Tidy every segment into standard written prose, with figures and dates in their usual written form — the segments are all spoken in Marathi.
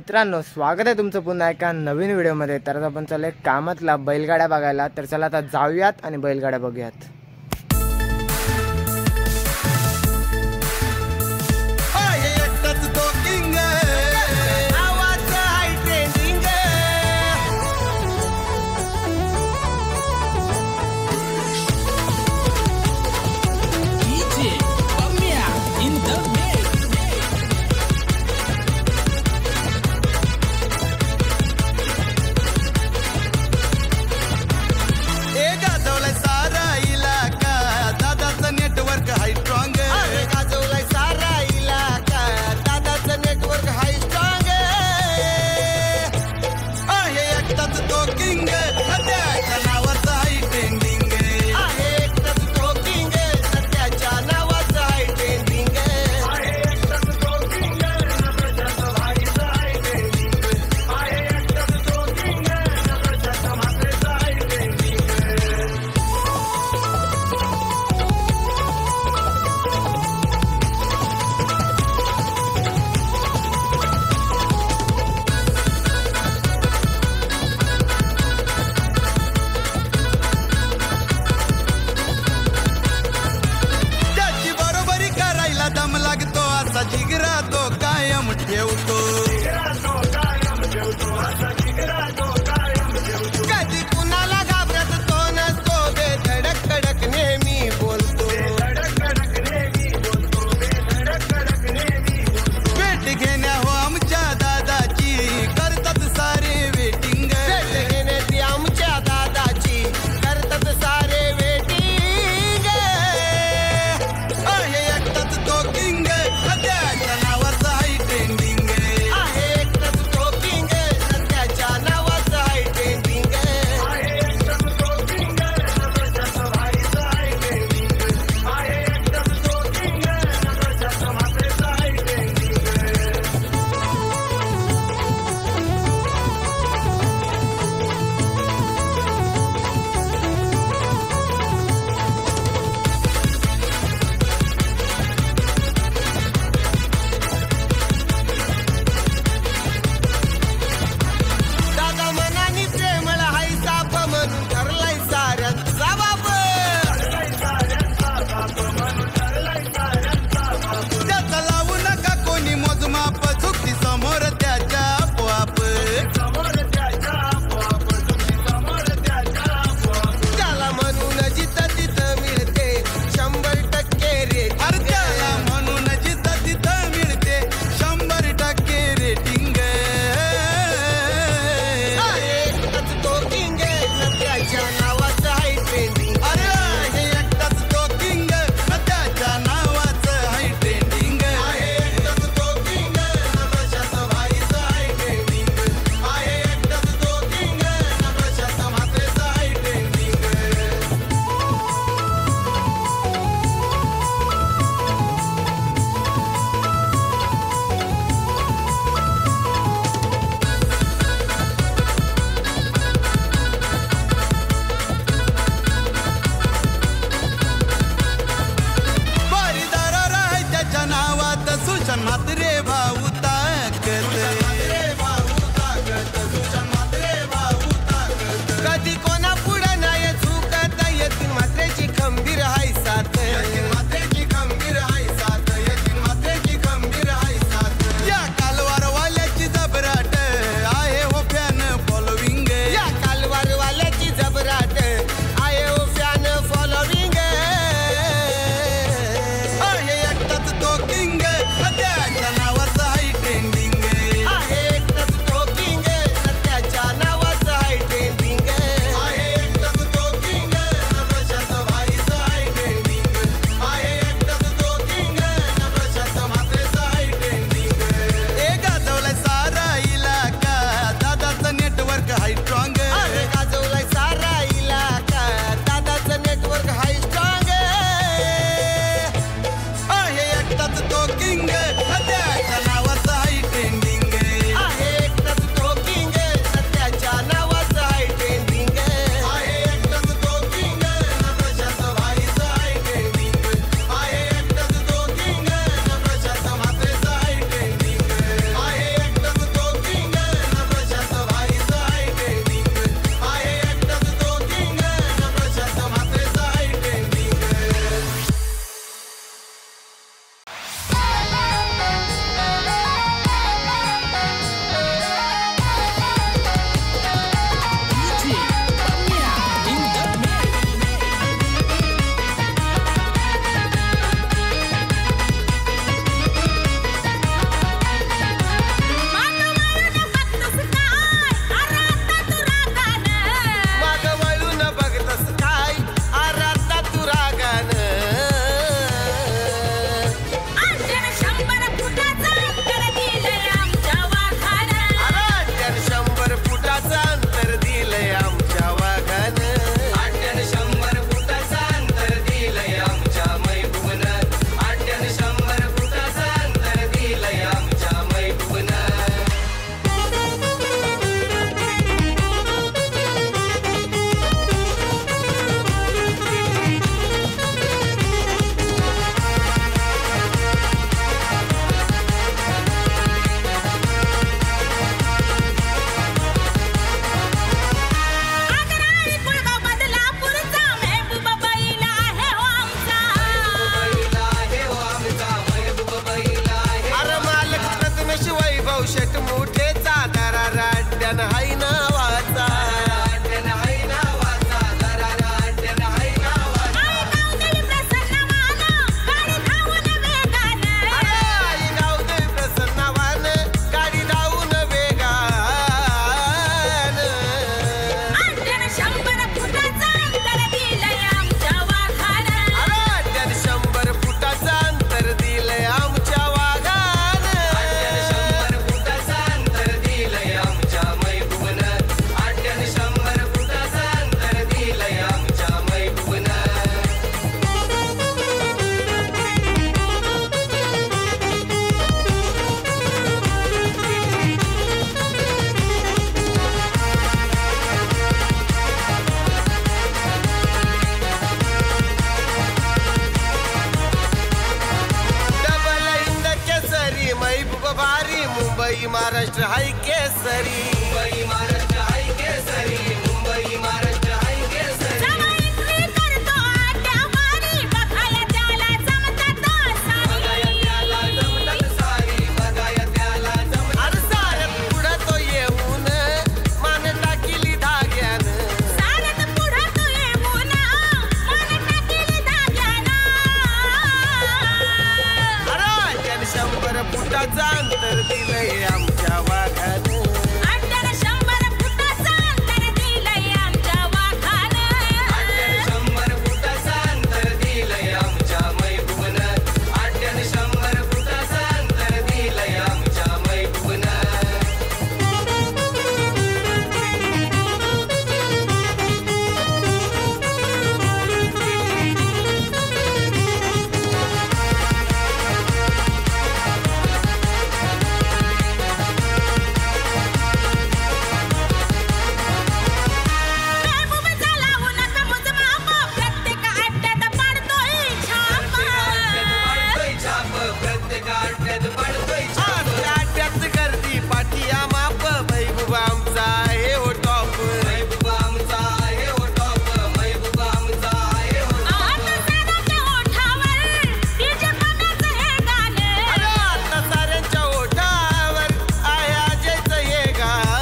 मित्रांनो, स्वागत आहे तुमचं पुन्हा एका नवीन व्हिडिओमध्ये। तर आता आपण चाललोय कामातला बैलगाड्या बघायला। तर चला आता जाऊयात आणि बैलगाड्या बघूयात। जिगरा तो कायम ठेवतो कधी कुणाला घाबरत तो नसतो बेधडक कडक नेहमी बोलतो भेट घेण्या हो आमच्या दादाची करतात सारे वेटिंग भेट घेण्याची आमच्या दादाची करतात सारे वेटिंग आहे एकटाच तो किंग म्हात्रे भाऊ ताकद कधी कोणा पुढं नाही झुकत येतील म्हात्रेची खंबीर हाय साथ या कालवारवाल्याची जबराट आहे हो फॅन फॉलोविंग या कालवारवाल्याची जबराट आहे हो फॅन फॉलोविंग आहे एकटाच तो किंग त्याच्या नाव मुंबई महाराष्ट्र हाय केसरी, मुंबई महाराष्ट्र हाय केसरी, मुंबई महाराष्ट्र हाय केसरी. जवाईंनी करतो आट्यावारी, बघाया त्याला जमतात सारी, त्याला जमतात सारी, बघाया त्याला जमतात. अरे साऱ्यात पुढं तो येऊन मान टाकिली धाग्यानं, सारत पुढं तू येऊन मान टाकिली धाग्यानं. अरे त्याने 100 फुटाचं अंतर दिलंय आमच्या वाघानं, अड्ड्याला 100 फुटाचं अंतर दिलंय आमच्या वाघानं. 100 फुटाचं अंतर दिलंय आमच्या मैबूबनं, 100 फुटाचं अंतर दिलंय आमच्या मैबूबनं. महबूब चालावू नका मुजमाप, प्रत्येक अड्ड्यात पडतोय छाप. प्रत्येक अड्ड्यात पडतोय छाप. अड्ड्यात गर्दी पाठी माप, महबूब आमचा आहे हो टॉप, महबूब आमचा आहे हो टॉप, महबूब आमचा आहे हो टॉप. आता साऱ्याच्या ओठावर डीजे पम्याचं हे गाणं. अरे आता साऱ्यांच्या ओठावर आहे अजयचं हे गाणं.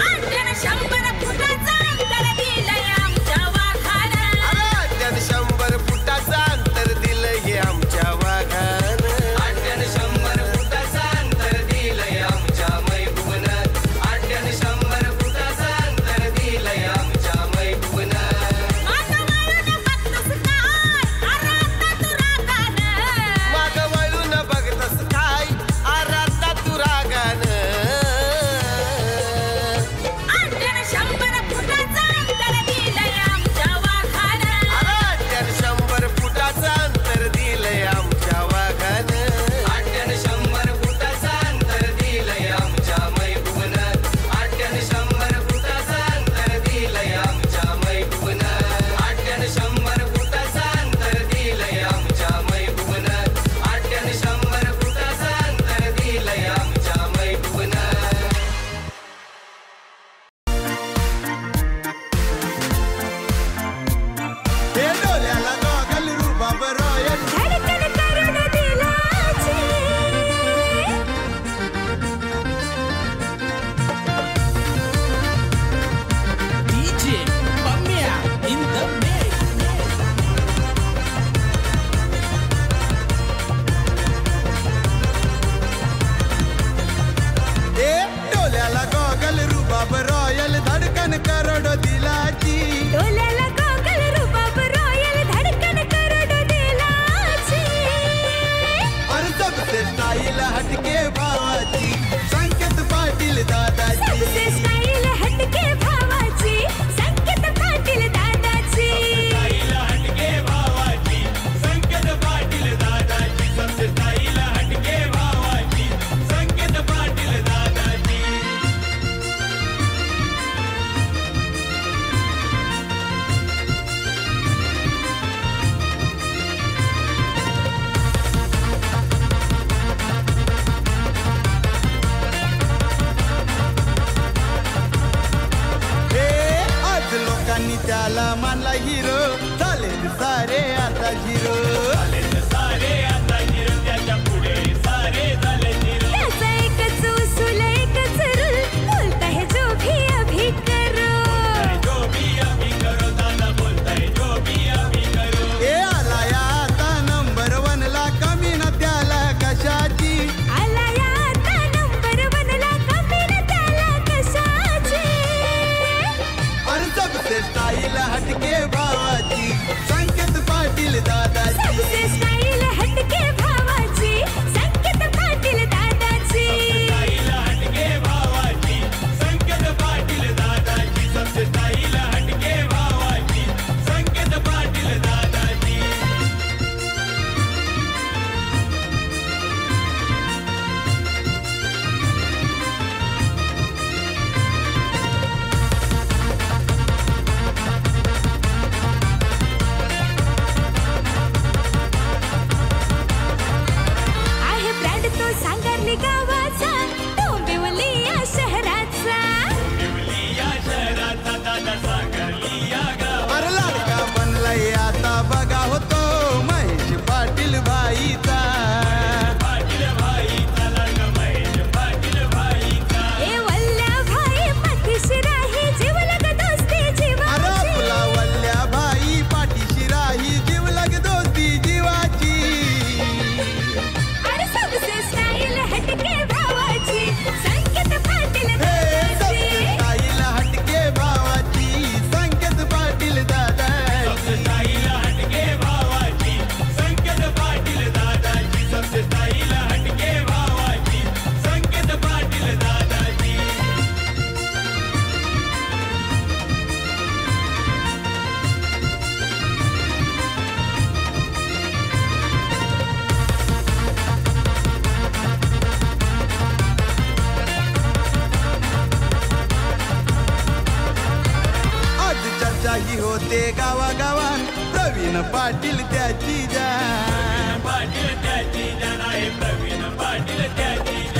अड्ड्याला 100 फुटाचं अंतर दिलंय आमच्या वाघानं. अरे त्याने 100 फुटाचं अंतर दिलंय हे आमच्या वाघानं, 100 फुटाचं अंतर दिलंय आमच्या मैबूबनं, 100 फुटाचं अंतर दिलंय आमच्या मैबूबनं. आता वळून बघतोस काय, अरे आता तू रागानं. मागं वळून बघतस काय, अरे आता तू रागानं. अड्ड्याला 100 फुटाचं अंतर दिलंय आमच्या वाघानं. अरे त्याने 100 फुटाचं अंतर दिलंय आमच्या वाघानं, 100 फुटाचं अंतर दिलंय आमच्या मैबूबनं, 100 फुटाचं अंतर दिलंय आमच्या मैबूबनं, 100 फुटाचं अंतर दिलंय आमच्या मैबूबनं, 100 फुटाचं अंतर दिलंय आमच्या मैबूबनं. हे डोल्याला गॉगल रुबाब रॉयल, धडकन करून दिलाची. DJ Pamea in the mix. हे डोल्याला गॉगल रुबाब रॉयल, धडकन करोड दिलाची. डोल्याला गॉगल रुबाब रॉयल, धडकन करोड दिलाची. और सबसे स्टाईल हटके भावाची, संकेत पाटील दादाची. सबसे स्टाईल हटके भावाची, संकेत पाटील दादाची. हे आज लोकांनी त्याला मानला हिरो, चालेल सारे आता झिरो. त्याचा एकच उसूल, एकच रूल, बोलता है जो भी अभी करो. हे आला या आता नंबर 1 ला, कमी न त्याला कशाची. आला या आता नंबर 1 ला, कमी न त्याला कशाची. और सबसे स्टाईल हटके भावाची, संकेत पाटील दादाची. पाटील त्याची जान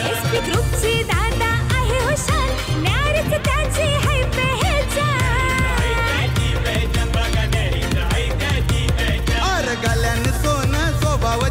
एसपी ग्रुपची दादा आहे हुशार न्यारीच त्याची है पहचान अर गल्यान सोनं स्वभाव